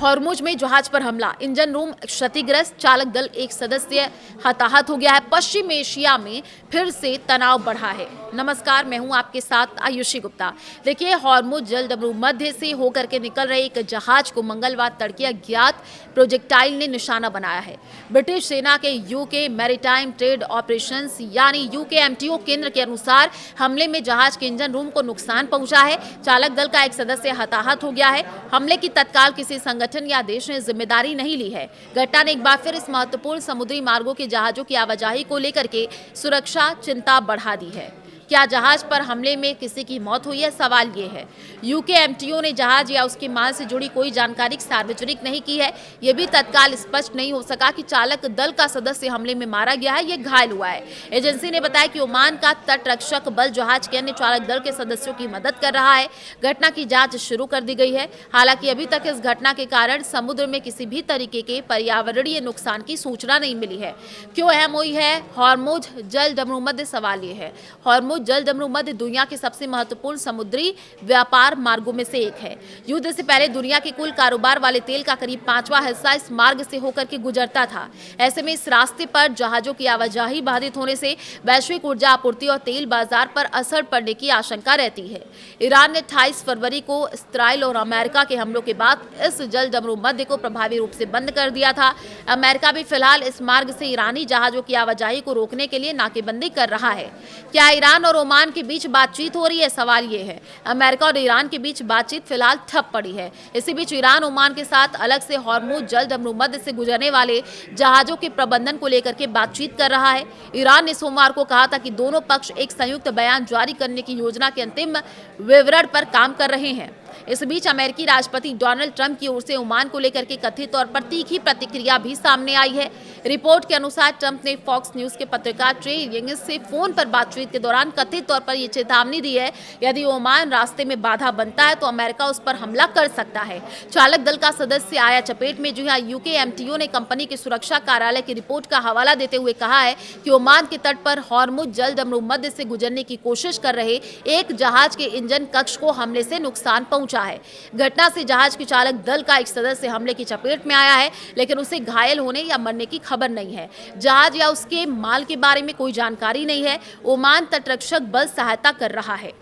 Hormuz में जहाज पर हमला, इंजन रूम क्षतिग्रस्त, चालक दल एक सदस्य हताहत हो गया है। पश्चिम एशिया में फिर से तनाव बढ़ा है। नमस्कार, मैं हूं आपके साथ आयुषी गुप्ता। देखिए, हॉर्मुज जलदमरू मध्य से होकर के निकल रहे एक जहाज को मंगलवार तड़के अज्ञात प्रोजेक्टाइल ने निशाना बनाया है। ब्रिटिश सेना के यूके मैरीटाइम ट्रेड ऑपरेशंस यानी यूकेएमटीओ केंद्र के अनुसार हमले में जहाज के इंजन रूम को नुकसान पहुंचा है। चालक दल का एक सदस्य हताहत हो गया है। हमले की तत्काल किसी संगठन या देश ने जिम्मेदारी नहीं ली है। घटना ने एक बार फिर इस महत्वपूर्ण समुद्री मार्गों के जहाजों की आवाजाही को लेकर के सुरक्षा चिंता बढ़ा दी है। क्या जहाज पर हमले में किसी की मौत हुई है? सवाल ये है। यूकेएमटीओ ने जहाज या उसके माल से जुड़ी कोई जानकारी सार्वजनिक नहीं की है। यह भी तत्काल स्पष्ट नहीं हो सका कि चालक दल का सदस्य हमले में मारा गया है या घायल हुआ है। एजेंसी ने बताया कि ओमान का तटरक्षक बल जहाज के अन्य चालक दल के सदस्यों की मदद कर रहा है। घटना की जांच शुरू कर दी गई है। हालांकि अभी तक इस घटना के कारण समुद्र में किसी भी तरीके के पर्यावरणीय नुकसान की सूचना नहीं मिली है। क्यों अहम हुई है हॉर्मुज जलदमरू मध्य? सवाल ये है। हॉर्मुज जलदमरू मध्य दुनिया के सबसे महत्वपूर्ण समुद्री व्यापार मार्गों में से एक है। युद्ध से पहले दुनिया के कुल कारोबार वाले तेल का करीब 5वां हिस्सा इस मार्ग से होकर के गुजरता था। ऐसे में इस रास्ते पर जहाजों की आवाजाही बाधित होने से वैश्विक ऊर्जा आपूर्ति और तेल बाजार पर असर पड़ने की आशंका रहती है। ईरान ने 28 फरवरी को इस्राइल और अमेरिका के हमलों के बाद इस जलदमरू मध्य को प्रभावी रूप से बंद कर दिया था। अमेरिका भी फिलहाल इस मार्ग से ईरानी जहाजों की आवाजाही को रोकने के लिए नाकेबंदी कर रहा है। क्या ईरान और ओमान के बीच बातचीत हो रही है? सवाल ये है। अमेरिका और ईरान के बीच बातचीत फिलहाल ठप पड़ी है। इसी बीच ईरान ओमान के साथ अलग से हॉर्मुज जलदमरू मध्य से गुजरने वाले जहाजों के प्रबंधन को लेकर के बातचीत कर रहा है। ईरान ने सोमवार को कहा था कि दोनों पक्ष एक संयुक्त बयान जारी करने की योजना के अंतिम विवरण पर काम कर रहे हैं। इस बीच अमेरिकी राष्ट्रपति डोनाल्ड ट्रंप की ओर से ओमान को लेकर के कथित तौर पर तीखी प्रतिक्रिया भी सामने आई है। रिपोर्ट के अनुसार ट्रंप ने फॉक्स न्यूज के पत्रकार ट्रे यंगिस से फोन पर बातचीत के दौरान कथित तौर पर यह चेतावनी दी है, यदि ओमान रास्ते में बाधा बनता है तो अमेरिका उस पर हमला कर सकता है। चालक दल का सदस्य आया चपेट में। जी हां, यूकेएमटीओ ने कंपनी के सुरक्षा कार्यालय की रिपोर्ट का हवाला देते हुए कहा है कि ओमान के तट पर हॉर्मुज जलदमरू मध्य से गुजरने की कोशिश कर रहे एक जहाज के इंजन कक्ष को हमले से नुकसान पहुंचा है। घटना से जहाज के चालक दल का एक सदस्य हमले की चपेट में आया है, लेकिन उसे घायल होने या मरने की खबर नहीं है। जहाज या उसके माल के बारे में कोई जानकारी नहीं है। ओमान तटरक्षक बल सहायता कर रहा है।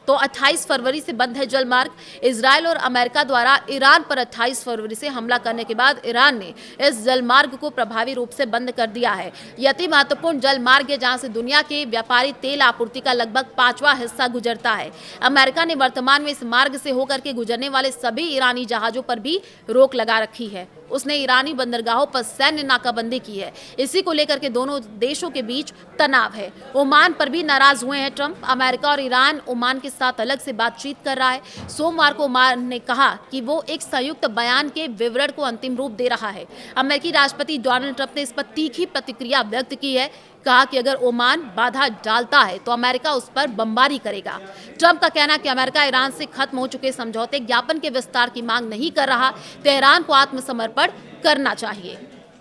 तो 28 फरवरी से बंद है जलमार्ग। इजराइल और अमेरिका द्वारा ईरान पर 28 फरवरी से हमला करने के बाद ईरान ने इस जलमार्ग को प्रभावी रूप से बंद कर दिया है। यह अति महत्वपूर्ण जलमार्ग है जहां से दुनिया के व्यापारी तेल आपूर्ति का लगभग 5वां हिस्सा गुजरता है। अमेरिका ने वर्तमान में इस मार्ग से होकर के गुजरने वाले सभी ईरानी जहाजों पर भी रोक लगा रखी है। उसने ईरानी बंदरगाहों पर सैन्य नाकाबंदी की है। इसी को लेकर के दोनों देशों के बीच तनाव है। ओमान पर भी नाराज हुए हैं ट्रंप। अमेरिका और ईरान ओमान के साथ अलग से बातचीत कर रहा है। सोमवार को ओमान ने कहा कि वो एक संयुक्त बयान के विवरण को अंतिम रूप दे रहा है। अमेरिकी राष्ट्रपति डोनाल्ड ट्रंप ने इस पर तीखी प्रतिक्रिया व्यक्त की है। कहा कि अगर ओमान बाधा डालता है तो अमेरिका उस पर बमबारी करेगा। ट्रंप का कहना है कि अमेरिका ईरान से खत्म हो चुके समझौते ज्ञापन के विस्तार की मांग नहीं कर रहा। तेहरान को आत्मसमर्पण करना चाहिए।